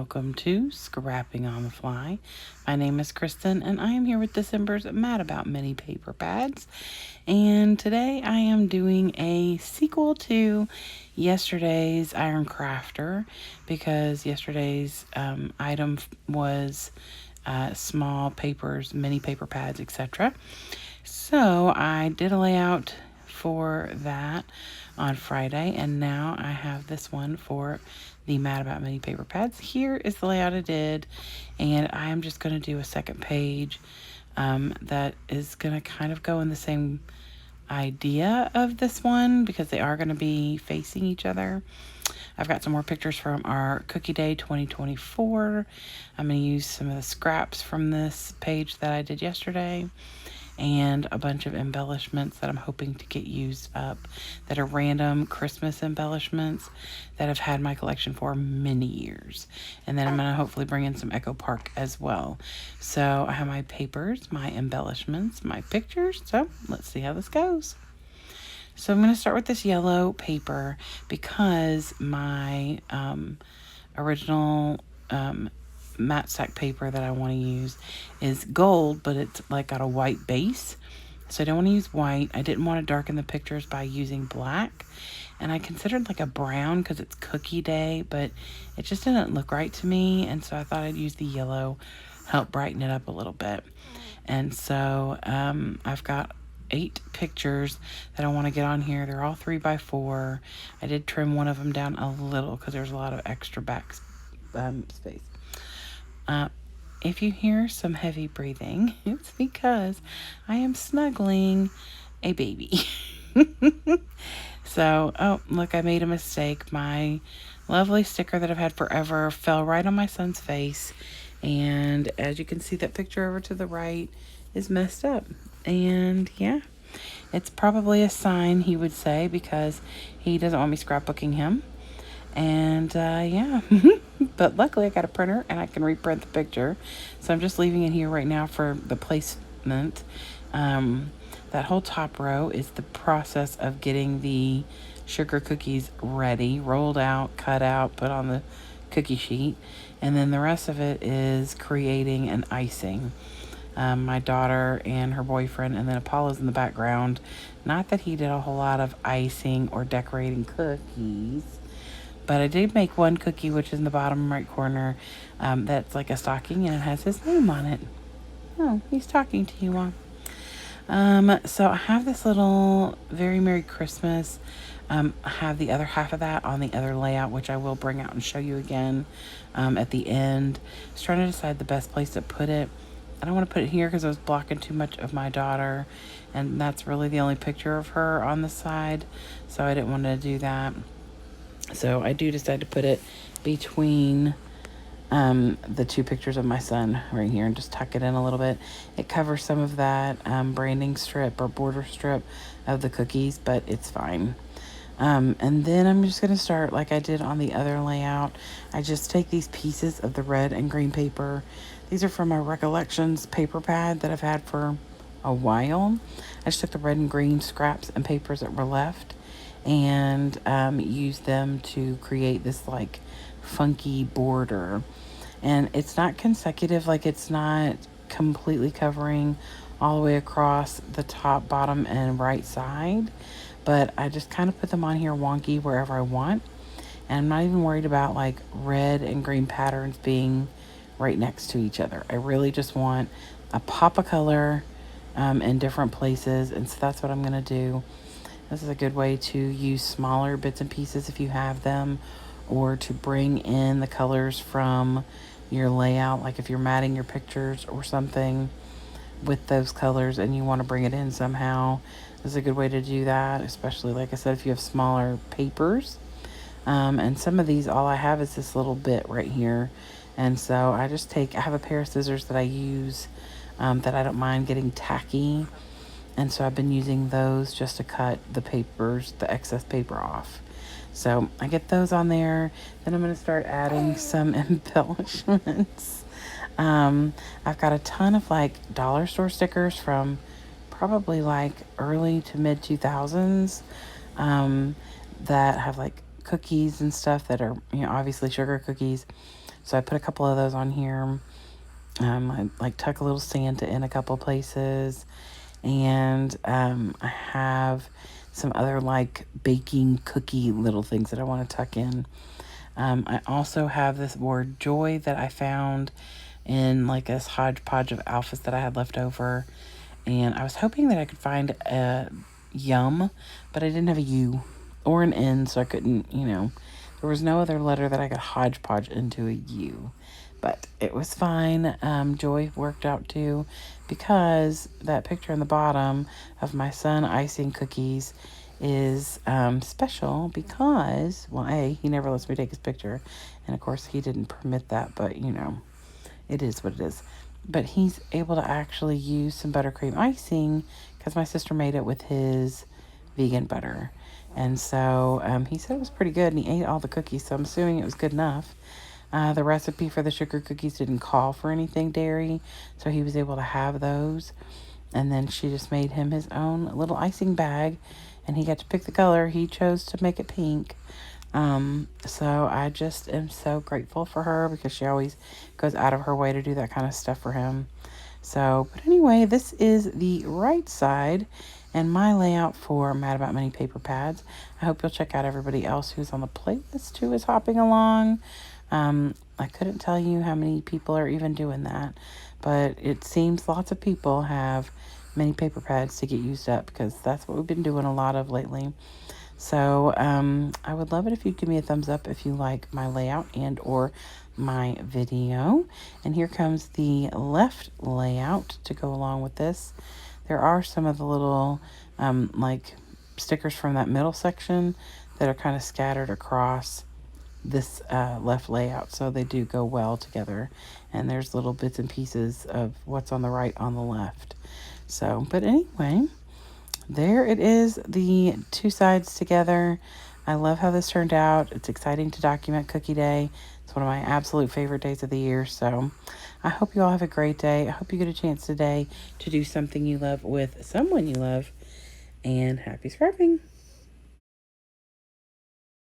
welcome to Scrapping on the Fly. My name is Kristen, and I am here with December's Mad About Mini Paper Pads. And today I am doing a sequel to yesterday's Iron Crafter, because yesterday's item was small papers, mini paper pads, etc. So I did a layout for that on Friday, and now I have this one for the Mad About Mini Paper Pads. Here is the layout I did, and I am just going to do a second page that is going to kind of go in the same idea of this one, because they are going to be facing each other. I've got some more pictures from our Cookie Day 2024. I'm going to use some of the scraps from this page that I did yesterday, and a bunch of embellishments that I'm hoping to get used up, that are random Christmas embellishments that I've had in my collection for many years. And then I'm going to hopefully bring in some Echo Park as well. So I have my papers, my embellishments, my pictures. So let's see how this goes. So I'm going to start with this yellow paper, because my original matte stack paper that I want to use is gold, but it's like got a white base. So I don't want to use white. I didn't want to darken the pictures by using black. And I considered like a brown because it's Cookie Day, but it just didn't look right to me. And so I thought I'd use the yellow, help brighten it up a little bit. And so I've got 8 pictures that I want to get on here. They're all 3x4. I did trim one of them down a little because there's a lot of extra back space. If you hear some heavy breathing, it's because I am snuggling a baby. So, oh, look, I made a mistake. My lovely sticker that I've had forever fell right on my son's face. And as you can see, that picture over to the right is messed up. And yeah, it's probably a sign, he would say, because he doesn't want me scrapbooking him. And yeah, but luckily I got a printer and I can reprint the picture. So I'm just leaving it here right now for the placement. That whole top row is the process of getting the sugar cookies ready, rolled out, cut out, put on the cookie sheet. And then the rest of it is creating an icing. My daughter and her boyfriend, and then Apollo's in the background. Not that he did a whole lot of icing or decorating cookies, but I did make one cookie, which is in the bottom right corner, that's like a stocking, and it has his name on it. Oh, he's talking to you, Mom. So I have this little Very Merry Christmas. I have the other half of that on the other layout, which I will bring out and show you again at the end. I was trying to decide the best place to put it. I don't want to put it here because I was blocking too much of my daughter, and that's really the only picture of her on the side, so I didn't want to do that. So I do decide to put it between the 2 pictures of my son right here, and just tuck it in a little bit. It covers some of that branding strip or border strip of the cookies, but it's fine. And then I'm just going to start like I did on the other layout. I just take these pieces of the red and green paper. These are from my Recollections paper pad that I've had for a while. I just took the red and green scraps and papers that were left and used them to create this like funky border. And it's not consecutive, like it's not completely covering all the way across the top, bottom, and right side, but I just kind of put them on here wonky wherever I want. And I'm not even worried about like red and green patterns being right next to each other. I really just want a pop of color in different places, and so that's what I'm going to do. This is a good way to use smaller bits and pieces if you have them, or to bring in the colors from your layout, like if you're matting your pictures or something with those colors and you want to bring it in somehow. This is a good way to do that, especially like I said, if you have smaller papers. And some of these, all I have is this little bit right here. And so I have a pair of scissors that I use that I don't mind getting tacky. And so I've been using those just to cut the papers, the excess paper off. So I get those on there. Then I'm going to start adding some embellishments. I've got a ton of like dollar store stickers from probably like early to mid 2000s that have like cookies and stuff that are, obviously sugar cookies. So I put a couple of those on here. I like tuck a little Santa in a couple places. And I have some other like baking cookie little things that I want to tuck in. I also have this word joy that I found in like this hodgepodge of alphas that I had left over. And I was hoping that I could find a yum, but I didn't have a U or an N, so I couldn't, there was no other letter that I could hodgepodge into a U. But it was fine. Joy worked out too, because that picture in the bottom of my son icing cookies is special because, well, A, he never lets me take his picture. And of course, he didn't permit that, but it is what it is. But he's able to actually use some buttercream icing because my sister made it with his vegan butter. And so he said it was pretty good, and he ate all the cookies, so I'm assuming it was good enough. The recipe for the sugar cookies didn't call for anything dairy, so he was able to have those. And then she just made him his own little icing bag, and he got to pick the color. He chose to make it pink. So I just am so grateful for her because she always goes out of her way to do that kind of stuff for him. So, but anyway, this is the right side and my layout for Mad About Money paper pads. I hope you'll check out everybody else who's on the playlist who is hopping along. I couldn't tell you how many people are even doing that, but it seems lots of people have many paper pads to get used up because that's what we've been doing a lot of lately. So I would love it if you'd give me a thumbs up if you like my layout and or my video. And here comes the left layout to go along with this. There are some of the little like stickers from that middle section that are kind of scattered across this left layout, so they do go well together, and there's little bits and pieces of what's on the right on the left. So, but anyway, there it is, the two sides together. I love how this turned out. It's exciting to document Cookie Day. It's one of my absolute favorite days of the year. So I hope you all have a great day. I hope you get a chance today to do something you love with someone you love. And happy scrapping.